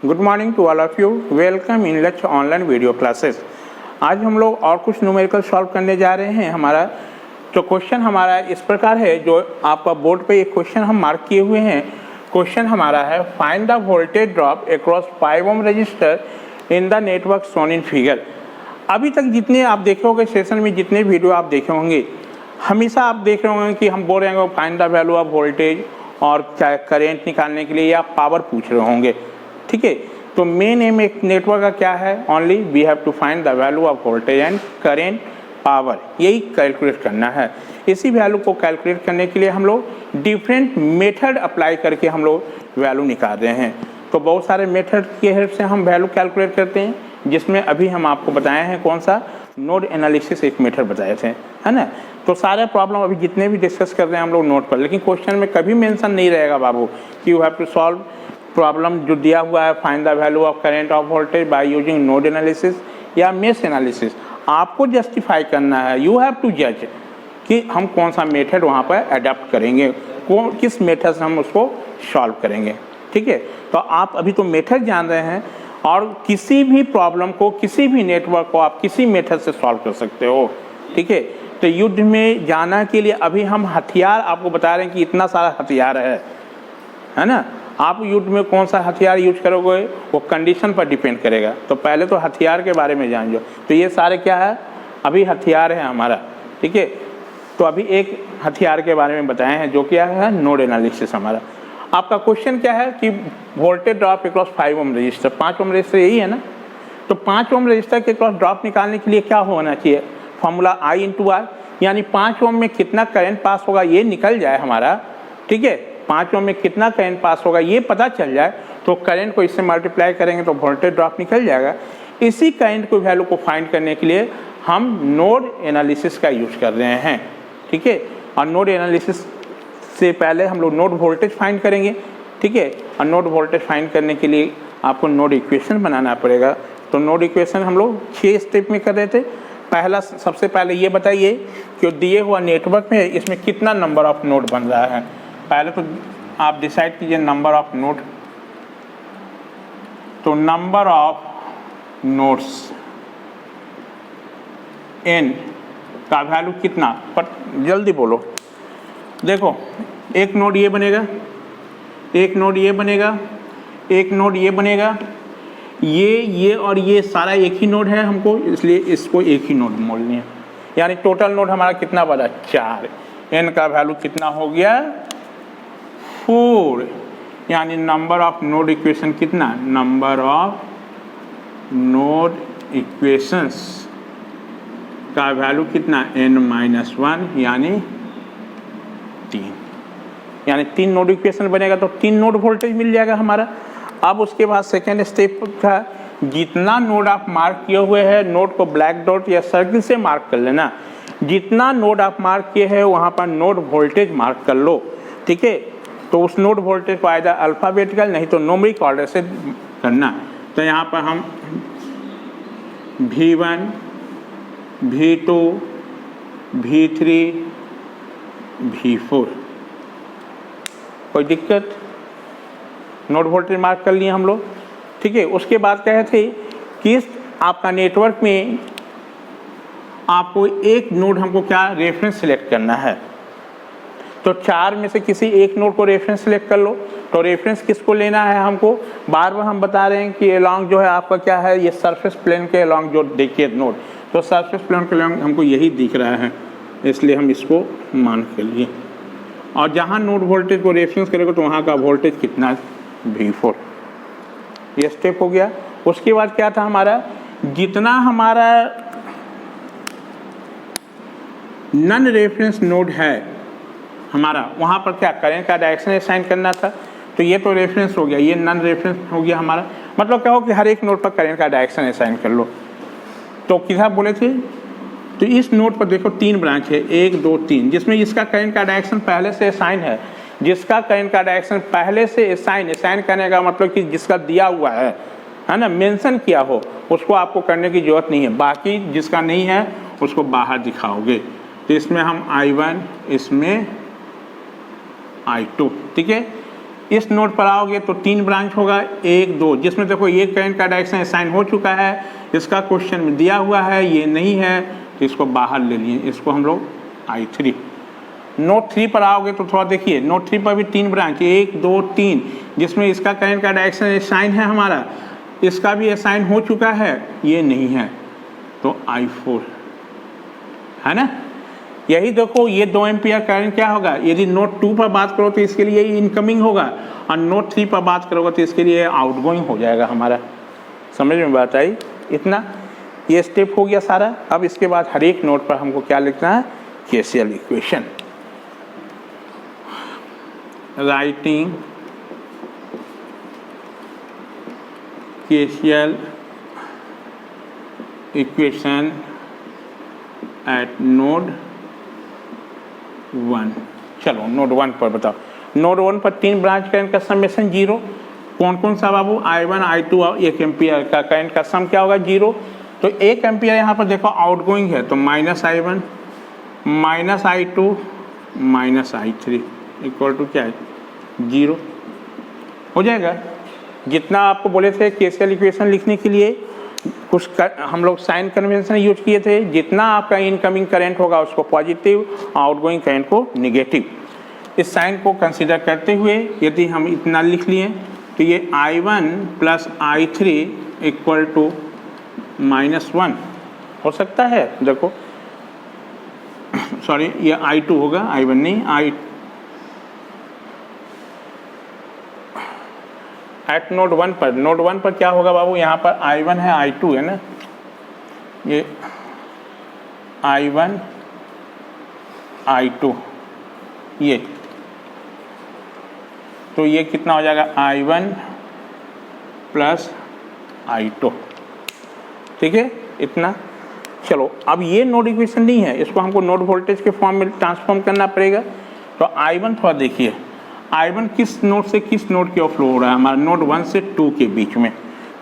Good morning to all of you. Welcome in Lakshya online video classes. आज हम लोग और कुछ न्यूमेरिकल सॉल्व करने जा रहे हैं। हमारा जो क्वेश्चन हमारा इस प्रकार है, जो आपका बोर्ड पे एक क्वेश्चन हम मार्क किए हुए हैं। क्वेश्चन हमारा है find the voltage drop across 5 ohm resistor in the network shown in figure. अभी तक जितने आप देखे होंगे सेशन में, जितने वीडियो आप देखे होंगे, हमेशा आप देख रहे होंगे कि हम बोल रहे हैं find the value of voltage और क्या करेंट निकालने के लिए या पावर पूछ रहे होंगे। ठीक है, तो मेन एम एक नेटवर्क का क्या है? Only we have to find the value of voltage and current power, यही कैलकुलेट करना है। इसी वैल्यू को कैलकुलेट करने के लिए हम लोग डिफरेंट मेथड अप्लाई करके हम लोग वैल्यू निकाल रहे हैं। तो बहुत सारे मेथड के हेल्प से हम वैल्यू कैलकुलेट करते हैं, जिसमें अभी हम आपको बताए हैं कौन सा नोड एनालिसिस एक मेथड बताए थे, है ना। तो सारे प्रॉब्लम अभी जितने भी डिस्कस कर रहे हैं हम लोग नोट पर, लेकिन क्वेश्चन में कभी मेंशन नहीं रहेगा बाबू कि you have to solve problem जो दिया हुआ है find the value of current of voltage by using node analysis या मेश एनालिसिस। आपको जस्टिफाई करना है, यू हैव टू जज कि हम कौन सा मेथड वहाँ पर अडेप्ट करेंगे, किस मेथड से हम उसको सॉल्व करेंगे। ठीक है, तो आप अभी तो मेथड जान रहे हैं और किसी भी प्रॉब्लम को, किसी भी नेटवर्क को आप किसी मेथड से सॉल्व कर सकते हो। ठीक है, तो युद्ध में जाना के लिए अभी हम हथियार आपको बता रहे हैं कि इतना सारा हथियार है ना। आप युद्ध में कौन सा हथियार यूज करोगे वो कंडीशन पर डिपेंड करेगा। तो पहले तो हथियार के बारे में जान लो। तो ये सारे क्या है, अभी हथियार है हमारा। ठीक है, तो अभी एक हथियार के बारे में बताए हैं जो क्या है नोड एनालिसिस हमारा। आपका क्वेश्चन क्या है कि voltage drop across 5 ohm register, 5 ohm register यही है ना। तो 5 ओम रजिस्टर के अक्रॉस ड्रॉप निकालने के लिए क्या होना चाहिए? फॉर्मूला I × R, यानी 5 ओम में कितना करंट पास होगा ये निकल जाए हमारा। ठीक है, 5 ओम में कितना करंट पास होगा ये पता चल जाए तो करंट को इससे मल्टीप्लाई करेंगे तो वोल्टेज ड्रॉप निकल जाएगा। इसी करंट को वैल्यू को फाइंड करने के लिए हम नोड एनालिसिस का यूज कर रहे हैं। ठीक है, और नोड एनालिसिस से पहले हम लोग नोड वोल्टेज फाइंड करेंगे। ठीक है, और नोड वोल्टेज फाइंड करने के लिए आपको नोड इक्वेशन बनाना पड़ेगा। तो नोड इक्वेशन हम लोग 6 स्टेप में कर रहे थे। पहला, सबसे पहले ये बताइए कि दिए हुआ नेटवर्क में इसमें कितना नंबर ऑफ नोड बन रहा है। पहले तो आप डिसाइड कीजिए नंबर ऑफ नोड। तो नंबर ऑफ नोड्स n का वैल्यू कितना, पर जल्दी बोलो। देखो, एक नोड ये बनेगा, एक नोड ये बनेगा, एक नोड ये बनेगा, ये और ये सारा एक ही नोड है हमको, इसलिए इसको एक ही नोड बोल लिया। यानी टोटल नोड हमारा कितना बना? 4। n का वैल्यू कितना हो गया? 4। यानी नंबर ऑफ नोड इक्वेशन कितना? नंबर ऑफ नोड इक्वेशंस का वैल्यू कितना? n-1 यानी 3। यानी 3 नोड इक्वेशन बनेगा तो 3 नोड वोल्टेज मिल जाएगा हमारा। अब उसके बाद सेकेंड स्टेप था, जितना नोड आप मार्क किए हुए हैं नोड को ब्लैक डॉट या सर्किल से मार्क कर लेना। जितना नोड आप मार्क किए हैं वहाँ पर नोड वोल्टेज मार्क कर लो। ठीक है, तो उस नोड वोल्टेज को आएगा अल्फ़ाबेटिकल नहीं तो न्यूमेरिक ऑर्डर से करना। तो यहाँ पर हम V1, V2, V3, V4, कोई दिक्कत? नोड वोल्टेज मार्क कर लिए हम लोग। ठीक है, उसके बाद कहे थे कि आपका नेटवर्क में आपको एक नोड हमको क्या रेफरेंस सिलेक्ट करना है। तो 4 में से किसी एक नोड को रेफरेंस सिलेक्ट कर लो। तो रेफरेंस किसको लेना है हमको? बार बार हम बता रहे हैं कि अलॉन्ग जो है आपका क्या है, ये सरफेस प्लेन के अलॉन्ग जो देखिए नोड, तो सरफेस प्लेन के अलॉन्ग हमको यही दिख रहा है, इसलिए हम इसको मान के लिए। और जहाँ नोड वोल्टेज को रेफरेंस करेगा तो वहाँ का वोल्टेज कितना? V4। ये स्टेप हो गया। उसके बाद क्या था हमारा, जितना हमारा नन रेफरेंस नोड है हमारा, वहाँ पर क्या करंट का डायरेक्शन असाइन करना था। तो ये तो रेफरेंस हो गया, ये नन रेफरेंस हो गया हमारा। मतलब क्या हो कि हर एक नोड पर करंट का डायरेक्शन असाइन कर लो। तो कितना बोले थे? तो इस नोड पर देखो 3 ब्रांच है, 1, 2, 3, जिसमें इसका करंट का डायरेक्शन पहले से असाइन है। जिसका करंट का डायरेक्शन पहले से असाइन करने का मतलब कि जिसका दिया हुआ है ना, मेंशन किया हो, उसको आपको करने की जरूरत नहीं है। बाकी जिसका नहीं है उसको बाहर दिखाओगे। तो इसमें हम I1, इसमें I2। ठीक है, इस नोड पर आओगे तो 3 ब्रांच होगा, 1 2, जिसमें देखो ये करंट का डायरेक्शन असाइन हो चुका है, इसका क्वेश्चन में दिया हुआ है, ये नहीं है तो इसको बाहर ले लिए, इसको हम लोग I3। नोड 3 पर आओगे तो थोड़ा देखिए, नोड 3 पर भी 3 ब्रांच, 1 2 3, जिसमें इसका करंट का डायरेक्शन असाइन है हमारा, इसका भी असाइन हो चुका है, ये नहीं है तो I4 है ना। यही देखो ये 2 एम्पियर करंट क्या होगा, यदि नोड 2 पर बात करो तो इसके लिए इनकमिंग होगा, और नोड 3 पर बात करोगे तो इसके लिए आउटगोइंग हो जाएगा हमारा। समझ में बात आई? इतना ये स्टेप हो गया सारा। अब इसके बाद हर एक नोड पर हमको क्या लिखना है, KCL equation. Writing KCL equation at node 1। चलो नोड 1 पर बताओ। नोड 1 पर 3 ब्रांच करंट का समेशन 0। कौन कौन सा बाबू, I1 I2 और 1 एम्पियर का करंट का सम क्या होगा, 0। तो 1 एम्पियर यहाँ पर देखो आउटगोइंग है, तो -I1 -I2 -I3 equal to क्या है, 0 हो जाएगा। जितना आपको बोले थे KCL इक्वेशन लिखने के लिए कुछ हम लोग साइन कन्वेंशन यूज किए थे, जितना आपका इनकमिंग करंट होगा उसको पॉजिटिव, आउटगोइंग करंट को नेगेटिव। इस साइन को कंसीडर करते हुए यदि हम इतना लिख लिए तो ये I1 plus I3 equal to -1 हो सकता है। देखो सॉरी, ये I2 होगा, I1 नहीं, एट नोड 1 पर। नोड 1 पर क्या होगा बाबू, यहाँ पर I1 है, I2 है ना, ये I1 I2 ये, तो ये कितना हो जाएगा, I1 प्लस I2। ठीक है इतना। चलो अब ये नोड इक्वेशन नहीं है, इसको हमको नोड वोल्टेज के फॉर्म में ट्रांसफॉर्म करना पड़ेगा। तो I1 थोड़ा देखिए, I1 किस नोड से किस नोड की ओर फ्लो हो रहा है, हमारा नोड 1 से 2 के बीच में।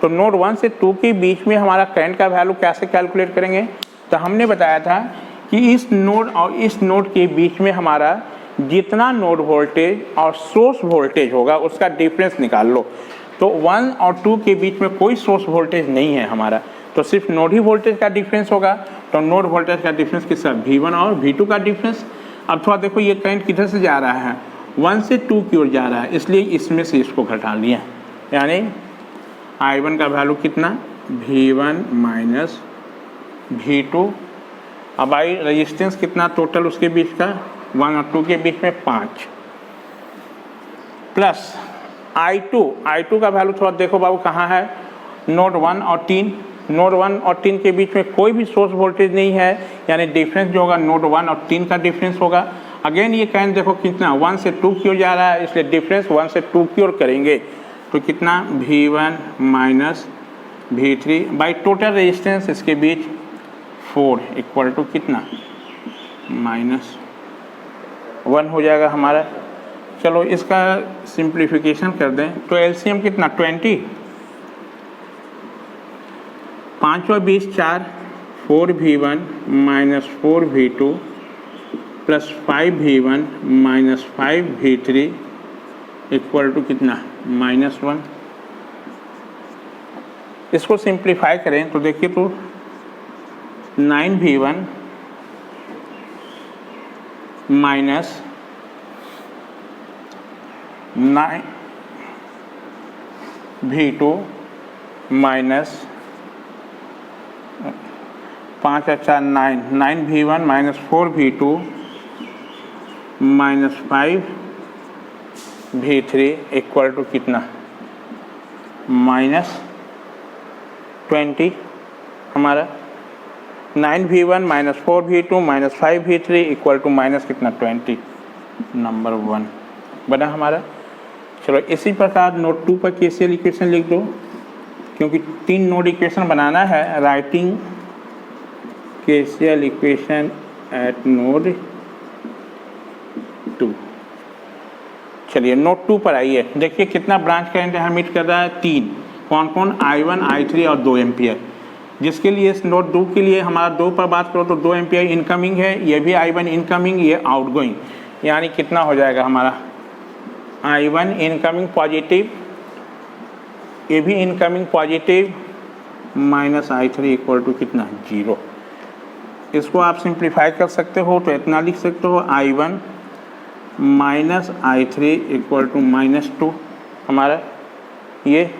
तो नोड 1 से 2 के बीच में हमारा करंट का वैल्यू कैसे कैलकुलेट करेंगे, तो हमने बताया था कि इस नोड और इस नोड के बीच में हमारा जितना नोड वोल्टेज और सोर्स वोल्टेज होगा उसका डिफरेंस निकाल लो। तो 1 और 2 के बीच में कोई सोर्स वोल्टेज नहीं है हमारा, तो सिर्फ नोड ही वोल्टेज का डिफरेंस होगा। तो नोड वोल्टेज का डिफरेंस किसका, V1 और V2 का डिफरेंस। अब थोड़ा देखो ये करंट किधर से जा रहा है, 1 से 2 की ओर जा रहा है, इसलिए इसमें से इसको घटा लिया, यानी I1 का वैल्यू कितना, V1 माइनस V2। अब आई रेजिस्टेंस कितना टोटल उसके बीच का, 1 और 2 के बीच में 5, प्लस I2 का वैल्यू थोड़ा देखो बाबू कहाँ है, नोड 1 और 3। नोड 1 और 3 के बीच में कोई भी सोर्स वोल्टेज नहीं है, यानी डिफरेंस जो होगा नोड 1 और 3 का डिफरेंस होगा। अगेन ये करंट देखो कितना 1 से 2 की ओर जा रहा है, इसलिए डिफरेंस 1 से 2 की ओर करेंगे तो कितना, V1 minus V3 by total resistance इसके बीच 4 इक्वल टू कितना, -1 हो जाएगा हमारा। चलो इसका सिंप्लीफिकेशन कर दें तो LCM कितना, 20, 5 और 20 4, 4V1 minus 4V2 plus 5V1 minus 5V3 equal to कितना, -1। इसको सिंप्लीफाई करें तो देखिए तो 9V1 माइनस 9V2 माइनस 5 और 4 9, 9V1 minus 4V2 minus 5V3 equal to कितना, -20 हमारा। 9V1 minus 4V2 minus 5V3 equal to minus कितना, 20, नंबर 1 बना हमारा। चलो इसी प्रकार नोड 2 पर KCL इक्वेशन लिख दो, क्योंकि 3 नोड इक्वेशन बनाना है। Writing KCL equation at node 2। चलिए नोड 2 पर आइए, देखिए कितना ब्रांच करंट यहाँ मीट कर रहा है, 3। कौन कौन, I1 I3 और 2 एम्पियर। जिसके लिए इस नोड 2 के लिए हमारा 2 पर बात करो तो 2 एम्पियर इनकमिंग है, ये भी I1 इनकमिंग, ये आउटगोइंग, यानी कितना हो जाएगा हमारा I1 इनकमिंग पॉजिटिव, ये भी incoming positive, minus I3 equal to कितना 0। इसको आप सिंप्लीफाई कर सकते हो तो इतना लिख सकते हो I1 minus I3 equal to -2 हमारा ये।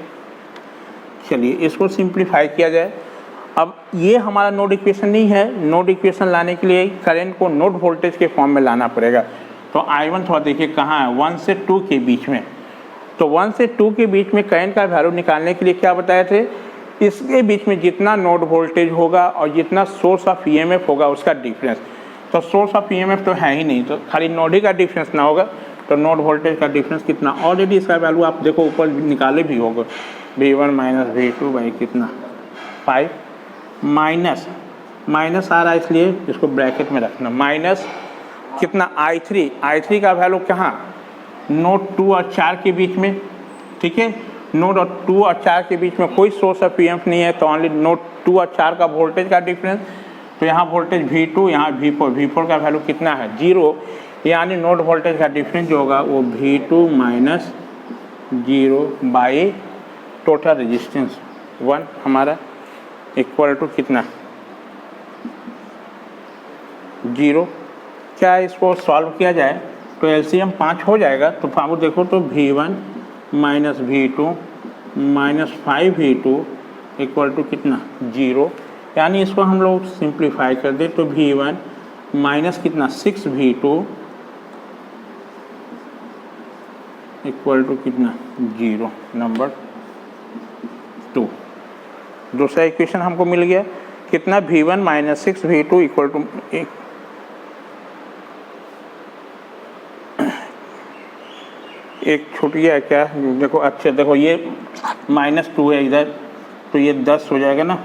चलिए इसको सिंप्लीफाई किया जाए। अब ये हमारा नोड इक्वेशन नहीं है, नोड इक्वेशन लाने के लिए करंट को नोड वोल्टेज के फॉर्म में लाना पड़ेगा। तो I1 थोड़ा देखिए कहाँ है, 1 से 2 के बीच में। तो 1 से 2 के बीच में करंट का वैल्यू निकालने के लिए क्या बताए थे, इसके बीच में जितना नोड वोल्टेज होगा और जितना सोर्स ऑफ ईएमएफ होगा उसका डिफरेंस। तो सोर्स ऑफ ईएमएफ तो है ही नहीं, तो खाली नोड ही का डिफरेंस ना होगा, तो नोड वोल्टेज का डिफरेंस कितना, ऑलरेडी इसका वैल्यू आप देखो ऊपर निकाले भी होगा, V1 माइनस V2 बाई कितना 5, माइनस आ रहा है इसलिए इसको ब्रैकेट में रखना, माइनस कितना I3 का वैल्यू कहाँ, नोड 2 और 4 के बीच में। ठीक है, नोड 2 और 4 के बीच में कोई सोर्स ऑफ ईएमएफ नहीं है, तो ओनली नोड 2 और 4 का वोल्टेज का डिफरेंस। तो यहाँ वोल्टेज V2, यहाँ V4 का वैल्यू कितना है 0, यानी नोड वोल्टेज का डिफरेंस जो होगा वो V2 minus 0 by total resistance 1 हमारा इक्वल टू कितना 0। क्या इसको सॉल्व किया जाए तो एलसीएम 5 हो जाएगा। तो पावर देखो तो V1 minus V2 minus 5V2 equal to कितना 0, यानी इसको हम लोग सिंप्लीफाई कर दे तो V1 माइनस कितना 6V2 इक्वल टू कितना 0, नंबर 2। दूसरा इक्वेशन हमको मिल गया कितना, V1 minus 6V2 equal to एक छूट गया क्या, देखो अच्छा देखो ये -2 है इधर, तो ये 10 हो जाएगा ना,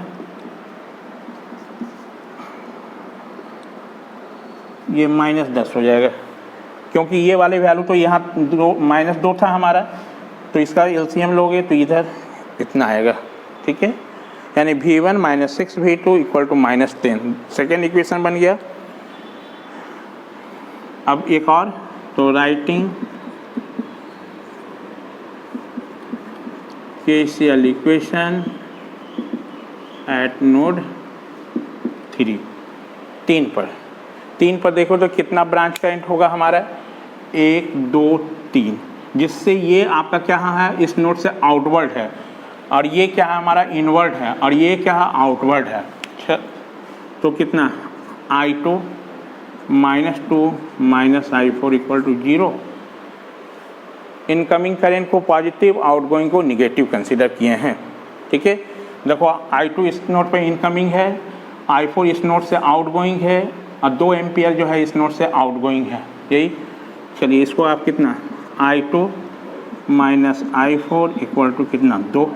ये -10 हो जाएगा, क्योंकि ये वाले वैल्यू तो यहाँ -2 था हमारा, तो इसका एलसीएम लोगे तो इधर इतना आएगा। ठीक है, यानी V1 minus 6V2 equal to -10, second equation बन गया। अब एक और, तो writing KCL equation at node 3 पर देखो तो कितना ब्रांच करंट होगा हमारा 1 2 3, जिससे ये आपका क्या है इस नोड से आउटवर्ड है, और ये क्या है हमारा इनवर्ड है, और ये क्या है आउटवर्ड है। तो कितना I2 -2 minus I4 equal to 0। Incoming current को पॉजिटिव, आउटगोइंग को निगेटिव कंसीडर किए हैं। ठीक है, देखो I2 इस नोड पे इनकमिंग है, I4 इस नोड से आउटगोइंग है, और 2 एम्पियर जो है इस नोड से आउटगोइंग है, यही। चलिए इसको आप कितना I2 minus I4 equal to कितना 2।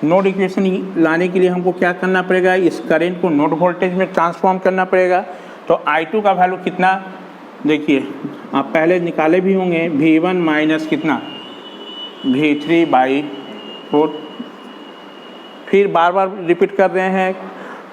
नोड इक्वेशन लाने के लिए हमको क्या करना पड़ेगा, इस करंट को नोड वोल्टेज में ट्रांसफॉर्म करना पड़ेगा। तो I2 का वैल्यू कितना, देखिए आप पहले निकाले भी होंगे, V1 माइनस कितना V3 बाई 4। फिर बार बार रिपीट कर रहे हैं,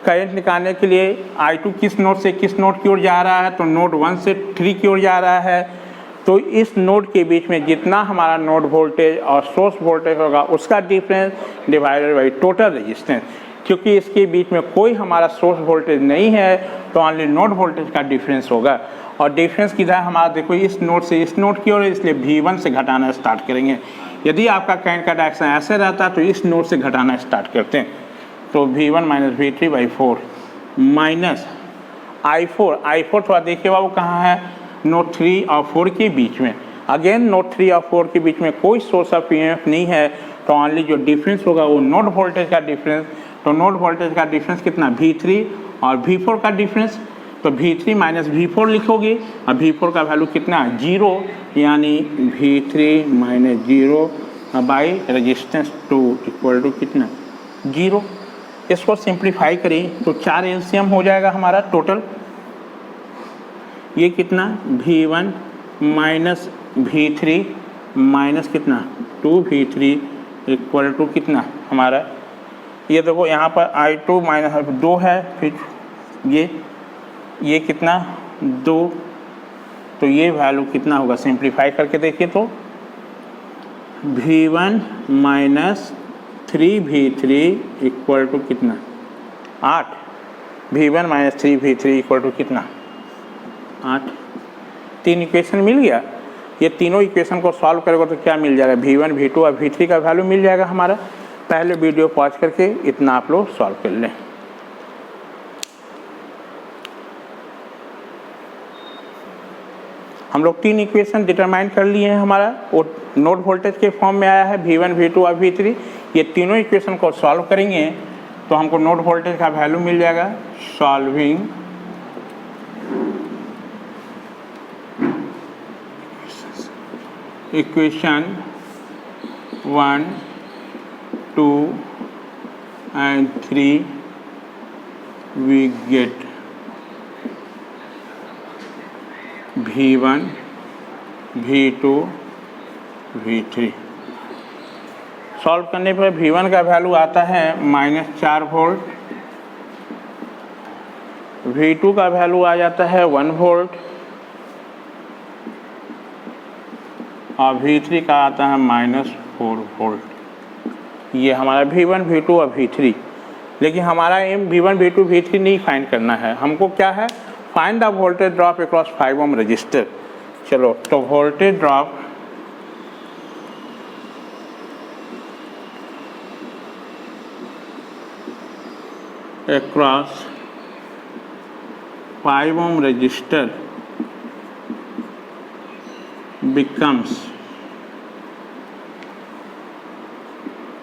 करंट निकालने के लिए I2 किस नोड से किस नोड की ओर जा रहा है, तो नोड 1 से 3 की ओर जा रहा है। तो इस नोड के बीच में जितना हमारा नोड वोल्टेज और सोर्स वोल्टेज होगा उसका difference divided by total resistance. क्योंकि इसके बीच में कोई हमारा सोर्स वोल्टेज नहीं है, तो ओनली नोड वोल्टेज का डिफरेंस होगा। और डिफरेंस किधर हमारा, देखो इस नोड से इस नोड की ओर, इसलिए V1 से घटाना स्टार्ट करेंगे। यदि आपका करंट का डायरेक्शन ऐसे रहता तो इस नोड से घटाना स्टार्ट करते हैं। तो V1 minus V3 by 4 minus I4 थोड़ा देखिए बाबू कहाँ है, नोड 3 और 4 के बीच में। अगेन नोड 3 और 4 के बीच में कोई सोर्स ऑफ ईएमएफ नहीं है, तो ओनली जो डिफरेंस होगा वो नोड वोल्टेज का डिफरेंस। तो नोड वोल्टेज का डिफरेंस कितना V3 और V4 का डिफरेंस, तो V3 माइनस V4 लिखोगे, और V4 का वैल्यू कितना 0, यानी V3 minus 0 by resistance 2 equal to कितना 0। इसको सिंप्लीफाई करें तो 4 एलसीएम हो जाएगा हमारा टोटल। ये कितना V1 माइनस V3 माइनस कितना 2V3 इक्वल टू कितना हमारा, ये देखो यहाँ पर I2 माइनस 2 है, फिर ये कितना 2 तो ये वैल्यू कितना होगा, सिंप्लीफाई करके देखिए तो V1 minus 3V3 equal to कितना 8। V1 minus 3V3 equal to कितना 8। 3 इक्वेशन मिल गया। ये तीनों इक्वेशन को सॉल्व करेगा तो क्या मिल जाएगा, V1 V2 और V3 का वैल्यू मिल जाएगा हमारा। पहले वीडियो पॉज करके इतना आप लोग सॉल्व कर लें। हम लोग 3 इक्वेशन डिटरमाइन कर लिए हैं, हमारा वो नोड वोल्टेज के फॉर्म में आया है V1 V2 और V3। ये तीनों इक्वेशन को सॉल्व करेंगे तो हमको नोड वोल्टेज का वैल्यू मिल जाएगा। Solving equation 1, 2 and 3 we get V1 V2 V3। Solve करने पर V1 का वैल्यू आता है -4 वोल्ट, V2 का वैल्यू आ जाता है 1 वोल्ट और V3 का आता है -4 वोल्ट। ये हमारा V1 V2 और V3। लेकिन हमारा एम V1 V2 V3 नहीं फाइंड करना है, हमको क्या है, find the voltage drop across 5 ohm resistor. चलो तो voltage drop across 5 ohm resistor becomes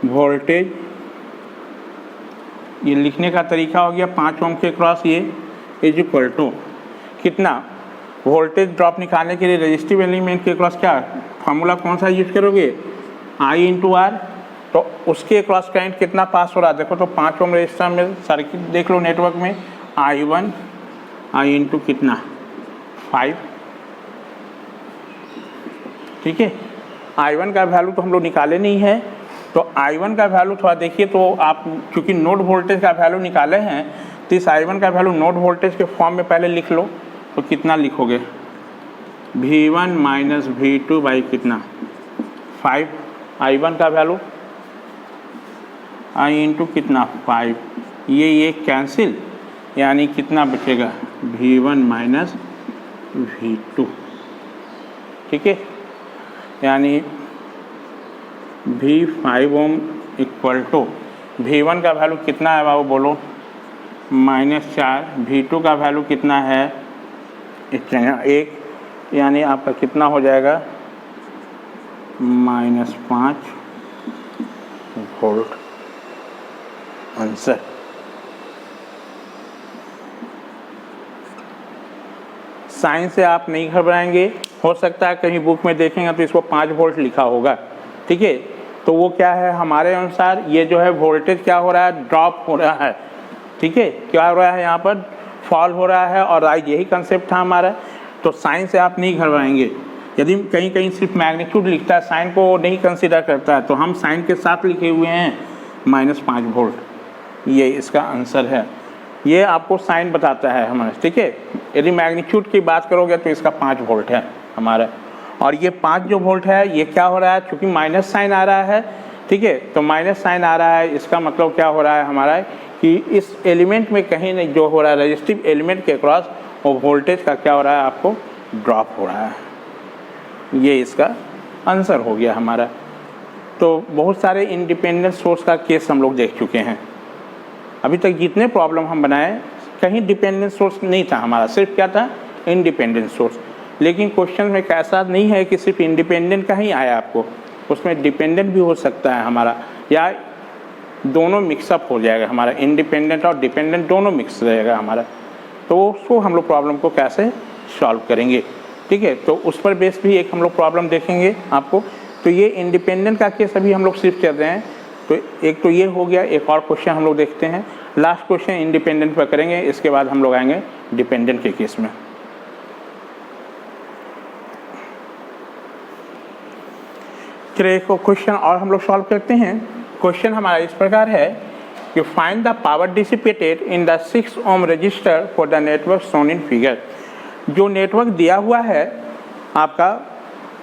voltage, ये लिखने का तरीका हो गया 5 ओम के क्रॉस ये इज इक्वल टू कितना, वोल्टेज ड्रॉप निकालने के लिए रजिस्टिव एलिमेंट के क्रॉस क्या फार्मूला कौन सा यूज करोगे, I इंटू आर। तो उसके क्रॉस करंट कितना पास हो रहा है, देखो तो 5 ओम रजिस्टर में सर्किट देख लो नेटवर्क में, I1 I इंटू कितना 5। ठीक है, I1 का वैल्यू तो हम लोग निकाले नहीं है, तो I1 का वैल्यू थोड़ा देखिए तो आप क्योंकि नोड वोल्टेज का वैल्यू निकाले हैं तो इस I1 का वैल्यू नोड वोल्टेज के फॉर्म में पहले लिख लो। तो कितना लिखोगे, V1 माइनस V2 बाई कितना 5, I1 का वैल्यू I इंटू कितना 5, ये कैंसिल, यानी कितना बचेगा V1 माइनस V2। ठीक है, यानी V5 Om equal to V1 का वैल्यू कितना है बाबू बोलो -4, V2 का वैल्यू कितना है 1, यानी आपका कितना हो जाएगा -5 वोल्ट आंसर। साइन से आप नहीं घबराएंगे, हो सकता है कहीं बुक में देखेंगे तो इसको 5 वोल्ट लिखा होगा। ठीक है, तो वो क्या है हमारे अनुसार ये जो है वोल्टेज क्या हो रहा है, ड्रॉप हो रहा है। ठीक है, क्या हो रहा है यहाँ पर, फॉल हो रहा है, और राइट यही कंसेप्ट था हमारा। तो साइन से आप नहीं घबराएंगे। यदि कहीं कहीं सिर्फ मैग्नीट्यूड लिखता है, साइन को नहीं कंसीडर करता है, तो हम साइन के साथ लिखे हुए हैं -5 वोल्ट। ये इसका आंसर है, ये आपको साइन बताता है हमारा। ठीक है, यदि मैग्नीट्यूड की बात करोगे तो इसका 5 वोल्ट है हमारा, और ये 5 जो वोल्ट है ये क्या हो रहा है, क्योंकि माइनस साइन आ रहा है। ठीक है, तो माइनस साइन आ रहा है, इसका मतलब क्या हो रहा है हमारा कि इस एलिमेंट में कहीं नहीं जो हो रहा है रजिस्टिव एलिमेंट के क्रॉस वो वोल्टेज का क्या हो रहा है, आपको ड्रॉप हो रहा है। ये इसका आंसर हो गया हमारा। तो बहुत सारे इंडिपेंडेंट सोर्स का केस हम लोग देख चुके हैं। अभी तक जितने प्रॉब्लम हम बनाए कहीं डिपेंडेंट सोर्स नहीं था हमारा, सिर्फ क्या था इंडिपेंडेंट सोर्स। लेकिन क्वेश्चन में ऐसा नहीं है कि सिर्फ इंडिपेंडेंट का ही आया आपको, उसमें डिपेंडेंट भी हो सकता है हमारा, या दोनों मिक्सअप हो जाएगा हमारा, इंडिपेंडेंट और डिपेंडेंट दोनों मिक्स रहेगा हमारा। तो उसको हम लोग प्रॉब्लम को कैसे सॉल्व करेंगे। ठीक है, तो उस पर बेस भी एक हम लोग प्रॉब्लम देखेंगे आपको। तो ये इंडिपेंडेंट का केस अभी हम लोग सिर्फ कर रहे हैं, तो एक तो ये हो गया। एक और क्वेश्चन हम लोग देखते हैं, लास्ट क्वेश्चन इंडिपेंडेंट पर करेंगे, इसके बाद हम लोग आएंगे डिपेंडेंट के केस में। चलिए एक क्वेश्चन और हम लोग सॉल्व करते हैं। क्वेश्चन हमारा इस प्रकार है कि find the power dissipated in the 6 ohm resistor for the network shown in figure. जो नेटवर्क दिया हुआ है आपका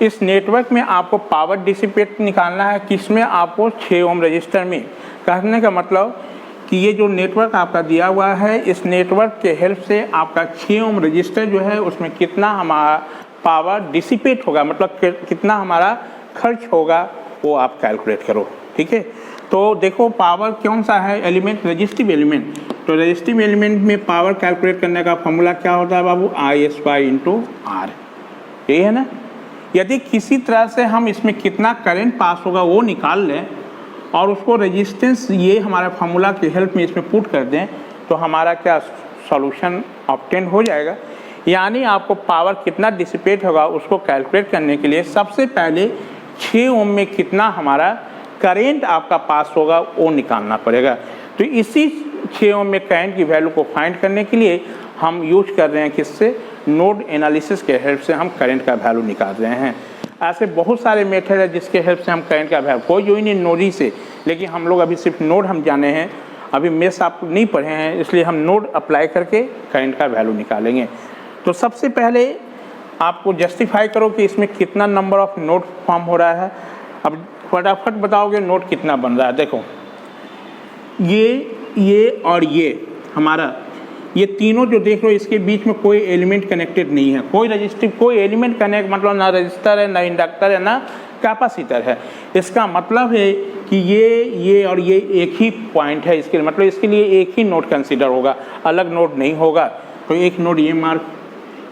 इस नेटवर्क में आपको पावर डिसिपेट निकालना है, किसमें आपको 6 ओम रजिस्टर में। कहने का मतलब कि ये जो नेटवर्क आपका दिया हुआ है, इस नेटवर्क के हेल्प से आपका 6 ओम रजिस्टर जो है उसमें कितना हमारा पावर डिसिपेट होगा, मतलब कितना हमारा खर्च होगा वो आप कैलकुलेट करो। ठीक है, तो देखो पावर कौन सा है एलिमेंट, रजिस्टिव एलिमेंट। तो रजिस्टिव एलिमेंट में पावर कैलकुलेट करने का फॉर्मूला क्या होता है बाबू, ISY इंटू R, यही है ना। यदि किसी तरह से हम इसमें कितना करंट पास होगा वो निकाल लें और उसको रेजिस्टेंस ये हमारा फार्मूला की हेल्प में इसमें पुट कर दें तो हमारा क्या सॉल्यूशन ऑब्टेन हो जाएगा। यानी आपको पावर कितना डिसिपेट होगा उसको कैलकुलेट करने के लिए सबसे पहले 6 ओम में कितना हमारा करेंट आपका पास होगा वो निकालना पड़ेगा। तो इसी 6 ओम में करंट की वैल्यू को फाइंड करने के लिए हम यूज कर रहे हैं किससे, नोड एनालिसिस के हेल्प से हम करंट का वैल्यू निकाल रहे हैं। ऐसे बहुत सारे मेथड है जिसके हेल्प से हम करंट का वैल्यू, कोई जो ही नहीं नोड ही से, लेकिन हम लोग अभी सिर्फ नोड हम जाने हैं, अभी मेस आप नहीं पढ़े हैं, इसलिए हम नोड अप्लाई करके करंट का वैल्यू निकालेंगे। तो सबसे पहले आपको जस्टिफाई करो कि इसमें कितना नंबर ऑफ नोड फॉर्म हो रहा है। अब फटाफट बताओगे नोड कितना बन रहा है। देखो ये और ये हमारा, ये तीनों जो देख रहे हो इसके बीच में कोई एलिमेंट कनेक्टेड नहीं है, कोई रजिस्टिव कोई एलिमेंट कनेक्ट, मतलब ना रजिस्टर है, ना इंडक्टर है, ना कैपेसिटर है। इसका मतलब है कि ये और ये एक ही पॉइंट है, इसके मतलब इसके लिए एक ही नोड कंसीडर होगा, अलग नोड नहीं होगा। तो एक नोड ये मार्क,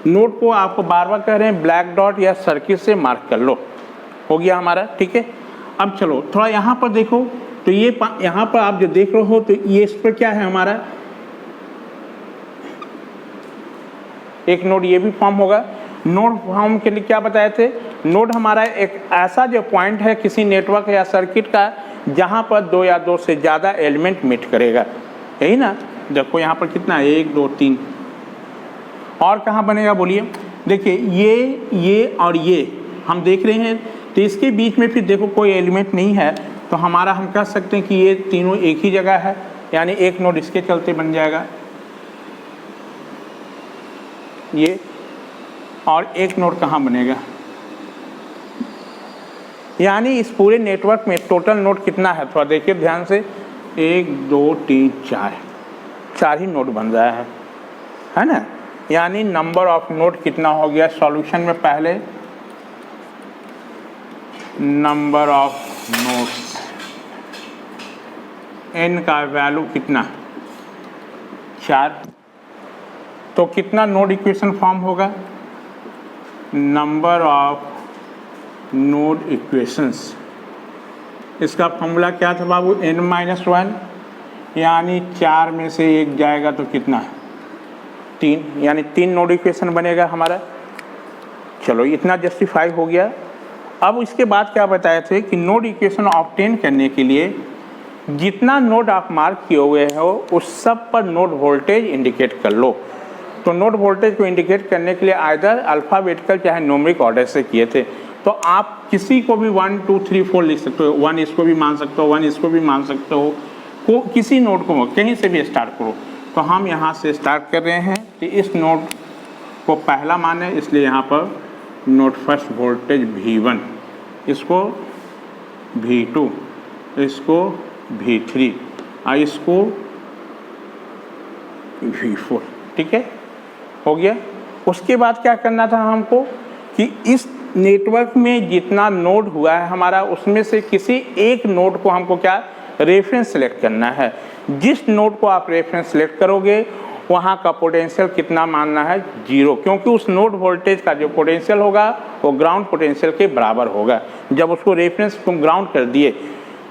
नोड को आपको बार बार कह रहे हैं ब्लैक डॉट या सर्किल से मार्क कर लो, हो गया हमारा। ठीक है, अब चलो थोड़ा यहाँ पर देखो, तो ये यहाँ पर आप जो देख रहे हो तो ये इस पर क्या है हमारा, एक नोड ये भी फॉर्म होगा। नोड फॉर्म के लिए क्या बताए थे, नोड हमारा एक ऐसा जो पॉइंट है किसी नेटवर्क या सर्किट का जहाँ पर 2 या 2 से ज़्यादा एलिमेंट मीट करेगा, यही ना। देखो यहाँ पर कितना है, 1 2 3, और कहाँ बनेगा बोलिए। देखिए ये और ये हम देख रहे हैं, तो इसके बीच में फिर देखो कोई एलिमेंट नहीं है, तो हमारा हम कह सकते हैं कि ये तीनों एक ही जगह है, यानी एक नोड इसके चलते बन जाएगा ये, और एक नोड कहाँ बनेगा, यानी इस पूरे नेटवर्क में टोटल नोड कितना है, थोड़ा देखिए ध्यान से, 1 2 3 4 ही नोड बन रहा है ना। यानी नंबर ऑफ नोड कितना हो गया, सॉल्यूशन में पहले नंबर ऑफ नोड्स n का वैल्यू कितना, 4, तो कितना नोड इक्वेशन फॉर्म होगा, नंबर ऑफ नोड इक्वेशंस। इसका फॉर्मूला क्या था बाबू, n-1, यानी 4 में से 1 जाएगा तो कितना, 3, यानी 3 नोड इक्वेशन बनेगा हमारा। चलो इतना जस्टिफाई हो गया। अब इसके बाद क्या बताए थे कि नोड इक्वेशन ऑब्टेन करने के लिए जितना नोड आप मार्क किए हुए हो उस सब पर नोड वोल्टेज इंडिकेट कर लो। तो नोड वोल्टेज को इंडिकेट करने के लिए आइदर अल्फ़ाबेटिकल चाहे न्यूमेरिक ऑर्डर से किए थे, तो आप किसी को भी 1 2 3 4 लिख सकते हो, 1 इसको भी मान सकते हो, 1 इसको भी मान सकते हो, किसी नोड को कहीं से भी स्टार्ट करो। तो हम यहाँ से स्टार्ट कर रहे हैं कि इस नोड को पहला माने, इसलिए यहाँ पर नोड फर्स्ट वोल्टेज V1, इसको V2, इसको V3 और इसको V4। ठीक है, हो गया। उसके बाद क्या करना था हमको कि इस नेटवर्क में जितना नोड हुआ है हमारा, उसमें से किसी एक नोड को हमको क्या रेफरेंस सेलेक्ट करना है। जिस नोड को आप रेफरेंस सेलेक्ट करोगे वहाँ का पोटेंशियल कितना मानना है, 0, क्योंकि उस नोड वोल्टेज का जो पोटेंशियल होगा वो ग्राउंड पोटेंशियल के बराबर होगा। जब उसको रेफरेंस तुम ग्राउंड कर दिए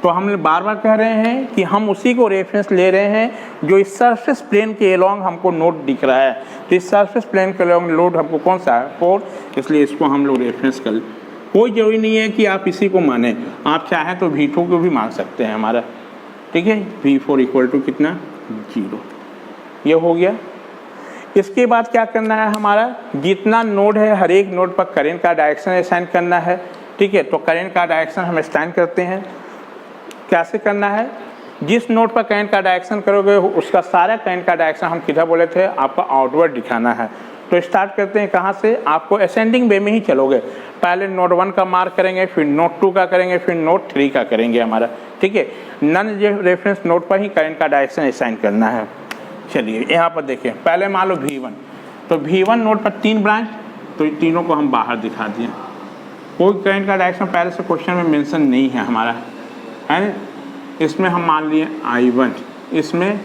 तो हम बार बार कह रहे हैं कि हम उसी को रेफरेंस ले रहे हैं जो इस सरफेस प्लेन के एलोंग हमको नोड दिख रहा है। तो इस सरफेस प्लेन के एलोंग नोड हमको कौन सा है, 4, इसलिए इसको हम लोग रेफरेंस कर। कोई ज़रूरी नहीं है कि आप इसी को माने, आप चाहें तो V2 को भी मान सकते हैं हमारा। ठीक है, V4 इक्वल टू कितना, 0, ये हो गया। इसके बाद क्या करना है हमारा, जितना नोड है हर एक नोड पर करंट का डायरेक्शन असाइन करना है। ठीक है, तो करंट का डायरेक्शन हम असाइन करते हैं। कैसे करना है, जिस नोड पर करंट का डायरेक्शन करोगे उसका सारा करंट का डायरेक्शन हम किधर बोले थे, आपका आउटवर्ड दिखाना है। तो स्टार्ट करते हैं कहाँ से, आपको असेंडिंग वे में ही चलोगे, पहले नोड 1 का मार्क करेंगे, फिर नोड 2 का करेंगे, फिर नोड 3 का करेंगे हमारा, ठीक है। नन रेफरेंस नोड पर ही करंट का डायरेक्शन असाइन करना है। चलिए यहाँ पर देखिए, पहले मान लो V1, तो V1 नोड पर 3 ब्रांच, तो ये तीनों को हम बाहर दिखा दिए। कोई करंट का डायरेक्शन पहले से क्वेश्चन में मेंशन नहीं है हमारा, है ना। इसमें हम मान लिए I1, इसमें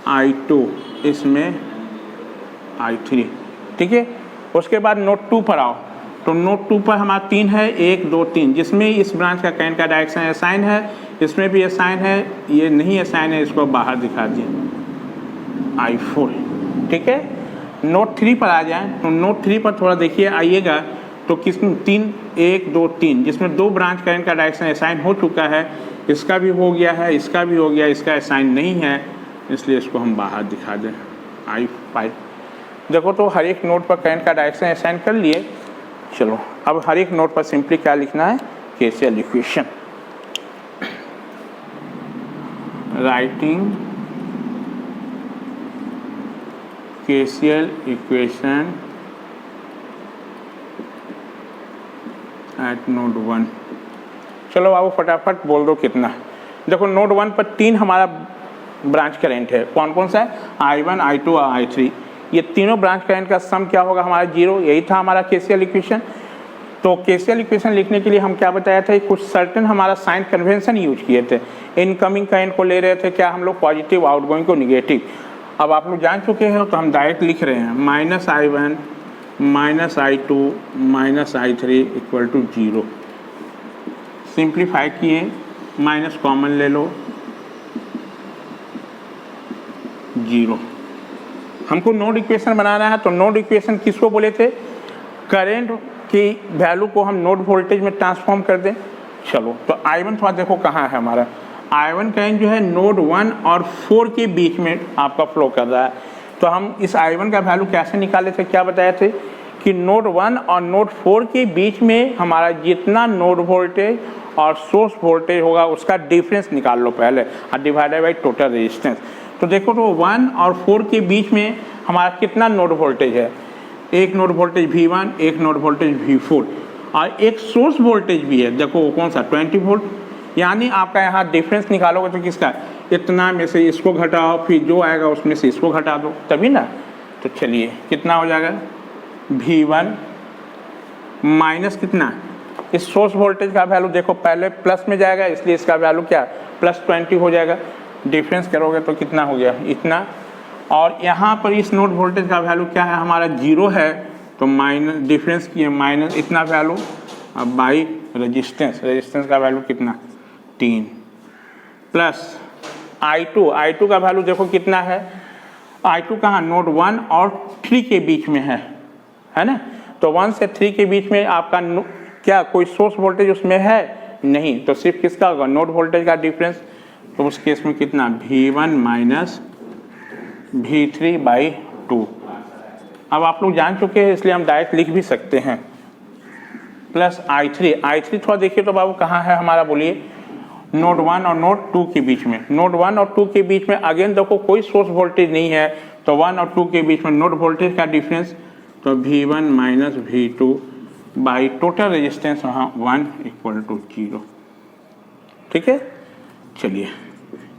I2, इसमें I3, ठीक है। उसके बाद नोड 2 पर आओ, तो नोड 2 पर हमारा 3 है, 1 2 3, जिसमें इस ब्रांच का करंट का डायरेक्शन असाइन है, इसमें भी असाइन है, ये नहीं असाइन है, इसको बाहर दिखा दिए I4, ठीक है। नोड 3 पर आ जाए, तो नोड 3 पर थोड़ा देखिए आइएगा, तो किसमें 3 1 2 3, जिसमें 2 ब्रांच करंट का डायरेक्शन असाइन हो चुका है, इसका भी हो गया है, इसका भी हो गया, इसका असाइन नहीं है, इसलिए इसको हम बाहर दिखा दें I5। देखो तो हर एक नोड पर करंट का डायरेक्शन असाइन कर लिए। चलो अब हर एक नोड पर सिंपली क्या लिखना है, KCL equation. Writing KCL equation at node 1। चलो बाबू फटाफट बोल दो कितना। देखो नोड 1 पर 3 हमारा ब्रांच करंट है, कौन कौन सा है, I1 I2 और I3। ये तीनों ब्रांच करंट का सम क्या होगा हमारा 0, यही था हमारा केसीएल इक्वेशन। तो केसीएल इक्वेशन लिखने के लिए हम क्या बताया था, कुछ सर्टेन हमारा साइन कन्वेंशन यूज किए थे। इनकमिंग करंट को ले रहे थे क्या हम लोग पॉजिटिव, आउटगोइंग को निगेटिव। अब आप लोग जान चुके हैं तो हम डायरेक्ट लिख रहे हैं -I1 -I2 -I3 equal to 0। Simplify किए, माइनस कॉमन ले लो, 0। हमको नोड इक्वेशन बनाना है, तो नोड इक्वेशन किसको बोले थे, करंट की वैल्यू को हम नोड वोल्टेज में ट्रांसफॉर्म कर दें। चलो तो I1 थोड़ा देखो कहाँ है हमारा, I1 करंट जो है नोड 1 और 4 के बीच में आपका फ्लो कर रहा है। तो हम इस I1 का वैल्यू कैसे निकाले थे, क्या बताए थे कि नोड 1 और नोड 4 के बीच में हमारा जितना नोड वोल्टेज और सोर्स वोल्टेज होगा उसका डिफरेंस निकाल लो पहले, और डिवाइडेड बाई टोटल रेजिस्टेंस। तो देखो तो 1 और 4 के बीच में हमारा कितना नोड वोल्टेज है, एक नोड वोल्टेज V1, एक नोड वोल्टेज V4 और एक सोर्स वोल्टेज भी है। देखो वो कौन सा 20 वोल्ट। यानी आपका यहाँ डिफरेंस निकालोगे तो किसका, इतना में से इसको घटाओ, फिर जो आएगा उसमें से इसको घटा दो, तभी ना। तो चलिए कितना हो जाएगा, V1 माइनस कितना, इस सोर्स वोल्टेज का वैल्यू देखो पहले प्लस में जाएगा, इसलिए इसका वैल्यू क्या +20 हो जाएगा। डिफरेंस करोगे तो कितना हो गया, इतना। और यहाँ पर इस नोड वोल्टेज का वैल्यू क्या है हमारा 0 है, तो माइनस डिफरेंस किए माइनस इतना वैल्यू, अब बाई रेजिस्टेंस का वैल्यू कितना 3, प्लस I2 का वैल्यू देखो कितना है, I2 कहाँ नोड 1 और 3 के बीच में है ना। तो 1 से 3 के बीच में आपका क्या कोई सोर्स वोल्टेज उसमें है नहीं, तो सिर्फ किसका होगा, नोड वोल्टेज का डिफरेंस। तो उस केस में कितना V1 माइनस V3/2। अब आप लोग जान चुके हैं इसलिए हम डायरेक्ट लिख भी सकते हैं, प्लस I3 थोड़ा देखिए तो बाबू कहाँ है हमारा, बोलिए नोड 1 और नोड 2 के बीच में। नोड 1 और 2 के बीच में अगेन देखो कोई सोर्स वोल्टेज नहीं है, तो 1 और 2 के बीच में नोड वोल्टेज का डिफरेंस, तो V1 minus V2 by total resistance वहाँ 1 इक्वल टू 0। ठीक है, चलिए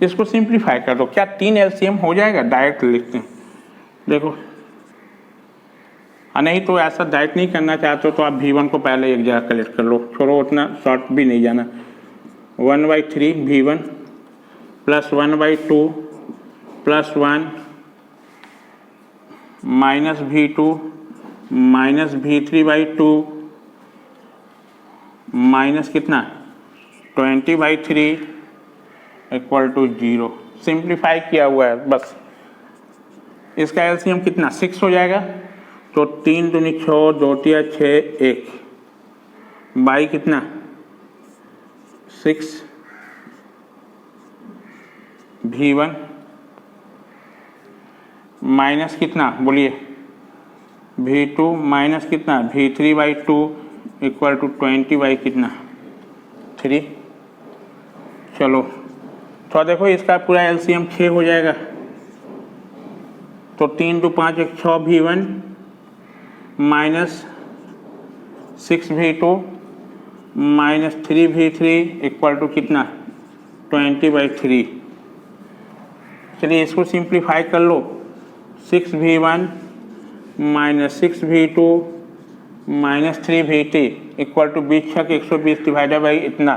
इसको सिंप्लीफाई कर दो, क्या 3 LCM हो जाएगा, डायरेक्ट लिखते हैं देखो। नहीं तो ऐसा डायरेक्ट नहीं करना चाहते हो तो आप V1 को पहले एक जगह कलेक्ट कर लो, छोड़ो उतना शॉर्ट भी नहीं जाना। 1/3 V1 plus 1/2 plus 1 minus V2 minus V3/2 minus कितना 20/3 इक्वल टू 0। सिंप्लीफाई किया हुआ है बस। इसका LCM कितना 6 हो जाएगा, तो 3 दूनी 6, 2 तिया 6, 1 बाई कितना 6 V1 माइनस कितना बोलिए V2 माइनस कितना V3/2 इक्वल टू 20 कितना 3। चलो थोड़ा देखो इसका पूरा LCM 6 हो जाएगा, तो 3 × 5 = 6 V1 minus 6 V2 minus 3 V3 equal to कितना 20/3। चलिए इसको सिंप्लीफाई कर लो। 6 V1 minus 6 V2 minus 3 VT equal to 20 × 120 divided by इतना,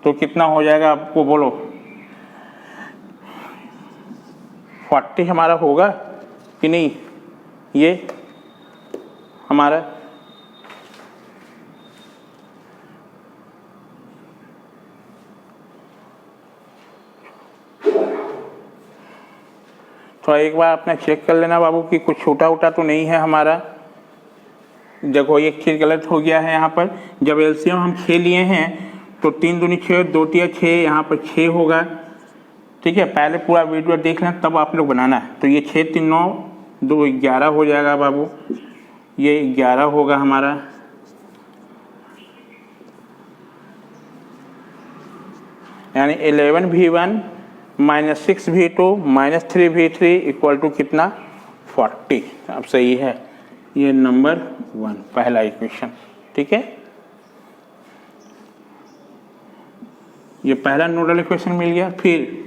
तो कितना हो जाएगा आपको बोलो? 40 हमारा होगा कि नहीं? ये हमारा तो एक बार अपना चेक कर लेना बाबू कि कुछ छोटा उटा तो नहीं है हमारा। देखो एक चीज़ गलत हो गया है यहाँ पर। जब एलसीएम हम 6 लिए हैं तो 3 दूनी 6, 2 तिया 6, यहाँ पर 6 होगा। ठीक है, पहले पूरा वीडियो देख लें तब आप लोग बनाना है। तो ये 6 3 9 2 11 हो जाएगा बाबू, ये 11 होगा हमारा। यानी 11 V1 minus 6 V2 minus 3 V3 equal to कितना 40। अब सही है, ये नंबर 1 पहला इक्वेशन। ठीक है, ये पहला नोडल इक्वेशन मिल गया। फिर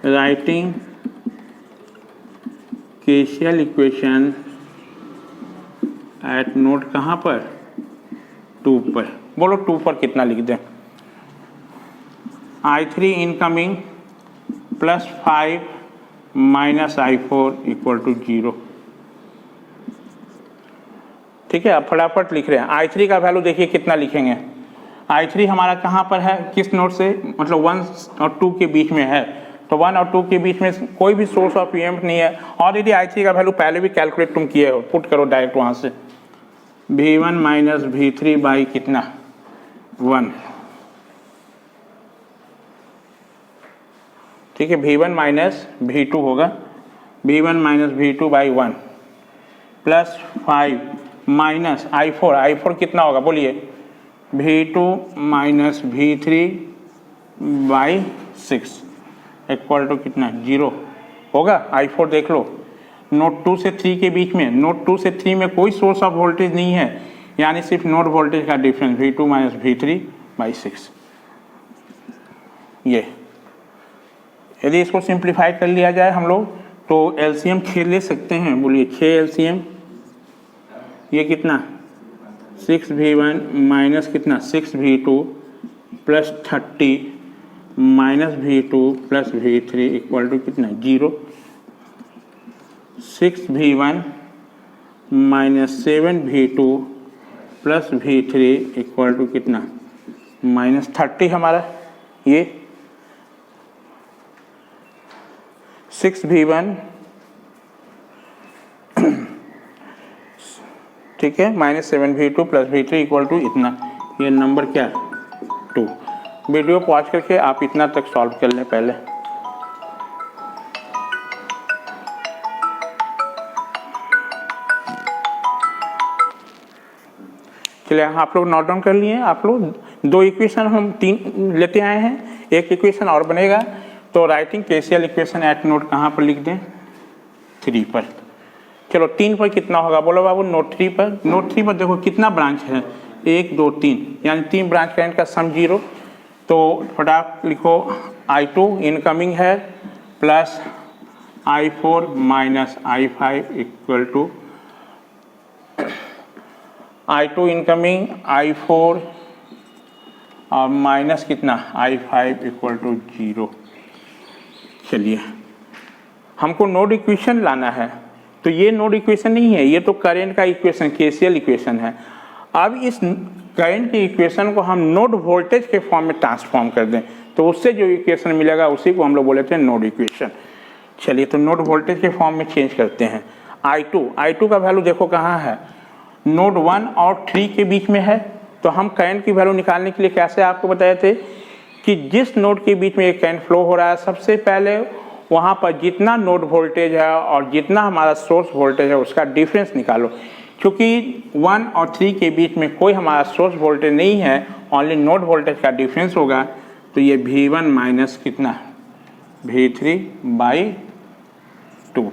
writing KCL equation at node कहाँ पर 2 पर। बोलो 2 पर कितना लिख दें? I3 incoming plus 5 minus I4 equal to 0। ठीक है, अब फटाफट लिख रहे हैं। I3 का वैल्यू देखिए कितना लिखेंगे। I3 हमारा कहाँ पर है, किस नोड से, मतलब 1 और 2 के बीच में है। तो 1 और 2 के बीच में कोई भी सोर्स ऑफ ईएमएफ नहीं है। ऑलरेडी I3 का वैल्यू पहले भी कैलकुलेट तुम किए हो, पुट करो डायरेक्ट वहाँ से। V1 माइनस V3 बाई कितना 1। ठीक है, V1 माइनस V2 होगा, V1 minus V2 by 1 plus 5 minus I4 कितना होगा बोलिए? V2 minus V3 by 6 equal to कितना 0 होगा। I4 देख लो, नोड 2 से 3 के बीच में, नोड 2 से 3 में कोई सोर्स ऑफ वोल्टेज नहीं है, यानी सिर्फ नोड वोल्टेज का difference V2 minus V3 by 6। ये यदि इसको सिंप्लीफाई कर लिया जाए हम लोग तो एलसीएम 6 ले सकते हैं। बोलिए 6 एलसीएम, ये कितना 6 V1 माइनस कितना 6 V2 plus 30 minus V2 plus V3 equal to कितना 0। 6 V1 minus 7 V2 plus V3 equal to कितना माइनस 30 हमारा। ये 6 V1 ठीक है minus 7 V2 plus V3 equal to इतना। ये नंबर क्या 2। वीडियो पॉज करके आप इतना तक सॉल्व कर लें पहले। चलिए आप लोग नोट डाउन कर लिए। आप लोग 2 इक्वेशन हम 3 लेते आए हैं, एक इक्वेशन और बनेगा। तो writing KCL equation at node कहाँ पर लिख दें 3 पर। चलो 3 पर कितना होगा बोलो बाबू? नोड 3 पर। नोड 3 पर देखो कितना ब्रांच है 1 2 3, यानी 3 ब्रांच करंट का सम 0। तो फटाफट लिखो I2 इनकमिंग है plus I4 minus I5 equal to I2 incoming I4 और माइनस कितना I5 इक्वल टू 0। चलिए हमको नोड इक्वेशन लाना है, तो ये नोड इक्वेशन नहीं है, ये तो करंट का इक्वेशन केसीएल इक्वेशन है। अब इस करंट की इक्वेशन को हम नोड वोल्टेज के फॉर्म में ट्रांसफॉर्म कर दें तो उससे जो इक्वेशन मिलेगा उसी को हम लोग बोले थे नोड इक्वेशन। चलिए तो नोड वोल्टेज के फॉर्म में चेंज करते हैं। I2 का वैल्यू देखो कहाँ है, नोड 1 और 3 के बीच में है। तो हम करंट की वैल्यू निकालने के लिए कैसे आपको बताए थे कि जिस नोड के बीच में एक करंट फ्लो हो रहा है सबसे पहले वहाँ पर जितना नोड वोल्टेज है और जितना हमारा सोर्स वोल्टेज है उसका डिफरेंस निकालो। क्योंकि 1 और 3 के बीच में कोई हमारा सोर्स वोल्टेज नहीं है, ओनली नोड वोल्टेज का डिफरेंस होगा। तो ये V1 माइनस कितना V3 बाई 2।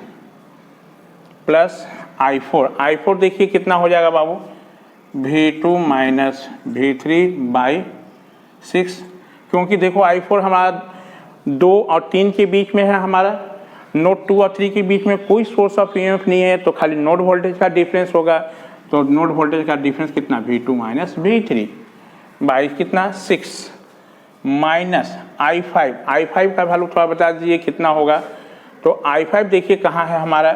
प्लस I4 देखिए कितना हो जाएगा बाबू, V2 माइनस V3 बाई 6, क्योंकि देखो I4 हमारा 2 और 3 के बीच में है, हमारा नोड 2 और 3 के बीच में कोई सोर्स ऑफ ईएमएफ नहीं है, तो खाली नोड वोल्टेज का डिफरेंस होगा। तो नोड वोल्टेज का डिफरेंस कितना, V2 माइनस V3 बाई कितना 6 माइनस I5 का वैल्यू थोड़ा बता दीजिए कितना होगा। तो I5 देखिए कहाँ है हमारा,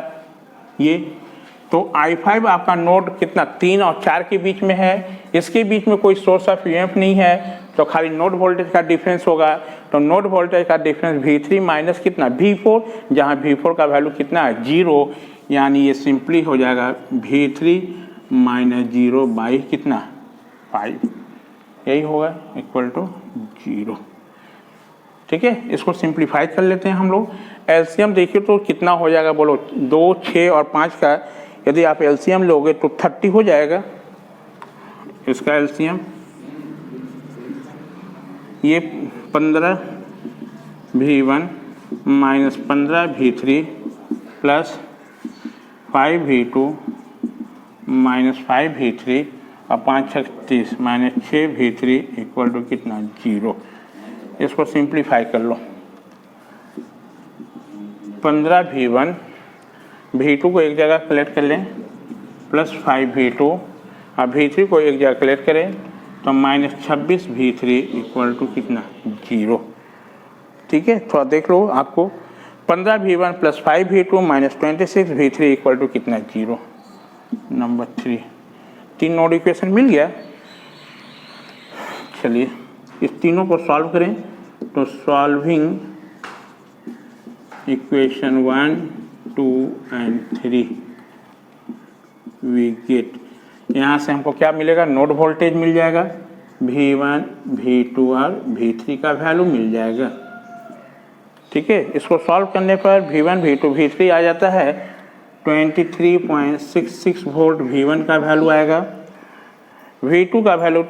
ये तो I5 आपका नोड कितना 3 और 4 के बीच में है, इसके बीच में कोई सोर्स ऑफ ईएमएफ नहीं है, तो खाली नोड वोल्टेज का डिफरेंस होगा। तो नोड वोल्टेज का डिफरेंस V3 माइनस कितना V4, जहाँ V4 का वैल्यू कितना है 0, यानी ये सिंपली हो जाएगा V3 माइनस 0 बाई कितना 5, यही होगा इक्वल टू 0। ठीक है, इसको सिंप्लीफाई कर लेते हैं हम लोग। एलसीएम देखिए तो कितना हो जाएगा बोलो, 2, 6 और 5 का यदि आप एलसीएम लोगे तो 30 हो जाएगा इसका एलसीएम। ये 15 V1 minus 15 V3 plus 5 V2 minus 5 V3 और 5 36 माइनस 6 V3 इक्वल टू कितना 0। इसको सिंप्लीफाई कर लो। 15 V1 V2 को एक जगह कलेक्ट कर लें प्लस 5 V2 और V3 को एक जगह कलेक्ट करें तो माइनस 26 V3 इक्वल टू कितना 0। ठीक है, थोड़ा देख लो आपको, 15 V1 plus 5 V2 minus 26 V3 equal to कितना 0। नंबर 3 तीन नोड इक्वेशन मिल गया। चलिए इस तीनों को सॉल्व करें तो solving equation 1, 2 and 3 we get, यहाँ से हमको क्या मिलेगा, नोड वोल्टेज मिल जाएगा, V1 V2 और V3 का वैल्यू मिल जाएगा। ठीक है, इसको सॉल्व करने पर V1 V2 V3 आ जाता है 23.66 वोल्ट V1 का वैल्यू आएगा, V2 का वैल्यू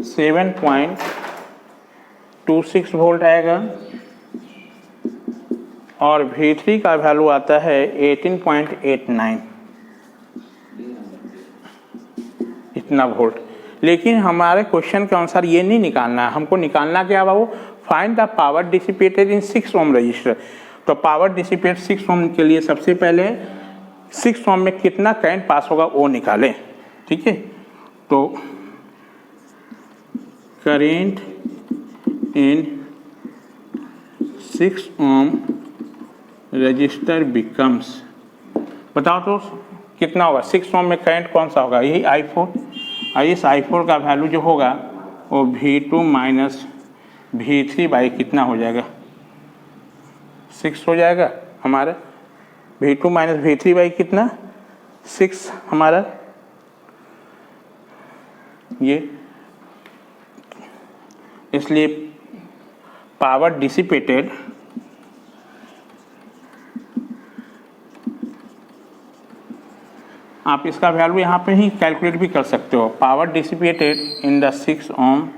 27.26 वोल्ट आएगा और V3 का वैल्यू आता है 18.89 इतना वोल्ट। लेकिन हमारे क्वेश्चन के अनुसार ये नहीं निकालना है, हमको निकालना क्या बाबू, find the power dissipated in 6 ohm register. तो पावर डिसिपेट 6 ओम के लिए सबसे पहले 6 ओम में कितना करंट पास होगा वो निकालें। ठीक है, तो current in 6 ohm resistor becomes, बताओ तो कितना होगा, 6 ओम में करंट कौन सा होगा, यही I4। और इस I4 का वैल्यू जो होगा वो V2 माइनस V3 बाई कितना हो जाएगा 6 हो जाएगा हमारा, V2 माइनस V3 बाई कितना 6 हमारा। ये इसलिए पावर डिसिपेटेड आप इसका वैल्यू यहाँ पे ही कैलकुलेट भी कर सकते हो। Power dissipated in the 6 ohm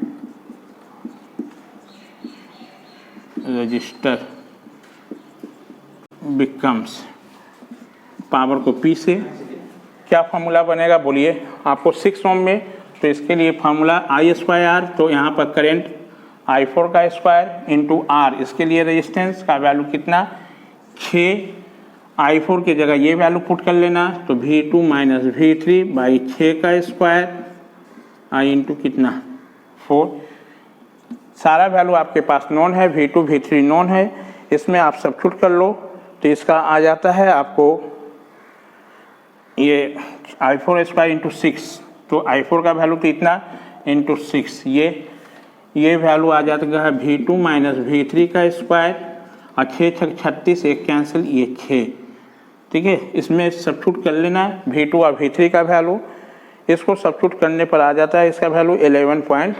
resistor becomes, power को P से क्या फार्मूला बनेगा बोलिए आपको 6 ओम में, तो इसके लिए फार्मूला I², तो यहाँ पर करंट I4 का स्क्वायर इंटू R, इसके लिए रेजिस्टेंस का वैल्यू कितना 6, I4 की जगह ये वैल्यू पुट कर लेना, तो V2 माइनस V3 बाई 6 का स्क्वायर I इंटू कितना 4। सारा वैल्यू आपके पास नोन है, V2 V3 नोन है, इसमें आप सब्स्टिट्यूट कर लो तो इसका आ जाता है आपको ये I4 स्क्वायर इंटू 6, तो I4 का वैल्यू तो इतना इंटू 6, ये वैल्यू आ जाता है V2 माइनस V3 का स्क्वायर और 6 6 36 एक कैंसिल, ये 6। ठीक है, इसमें सब्स्टिट्यूट कर लेना V2 और V3 का वैल्यू, इसको सब्स्टिट्यूट करने पर आ जाता है इसका वैल्यू 11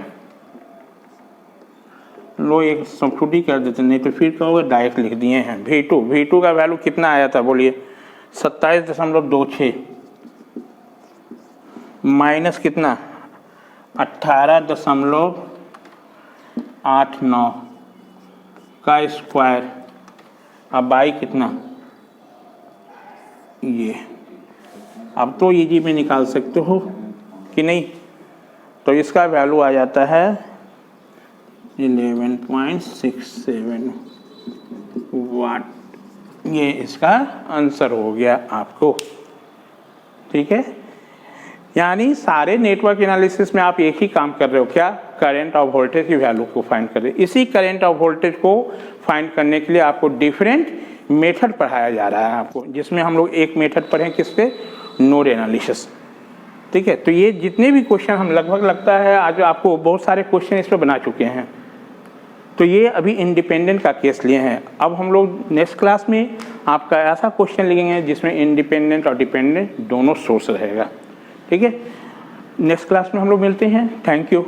लो, एक सब्स्टिट्यूट ही कर देते नहीं तो फिर कहोगे डायरेक्ट लिख दिए हैं। V2 का वैल्यू कितना आया था बोलिए 27.26 माइनस कितना 18.89 का स्क्वायर, अब बाई कितना ये अब तो ईजी में निकाल सकते हो कि नहीं। तो इसका वैल्यू आ जाता है 11.67 वाट। ये इसका आंसर हो गया आपको, ठीक है। यानी सारे नेटवर्क एनालिसिस में आप एक ही काम कर रहे हो, क्या, करंट और वोल्टेज की वैल्यू को फाइंड कर रहे हो। इसी करंट और वोल्टेज को फाइंड करने के लिए आपको डिफरेंट मेथड पढ़ाया जा रहा है आपको, जिसमें हम लोग एक मेथड पढ़े किस पे, नोड एनालिसिस, ठीक है। तो ये जितने भी क्वेश्चन हम लगभग लगता है आज आपको बहुत सारे क्वेश्चन इस पर बना चुके हैं। तो ये अभी इंडिपेंडेंट का केस लिए हैं। अब हम लोग नेक्स्ट क्लास में आपका ऐसा क्वेश्चन लिखेंगे जिसमें इंडिपेंडेंट और डिपेंडेंट दोनों सोर्स रहेगा, ठीक है। नेक्स्ट क्लास में हम लोग मिलते हैं। Thank you.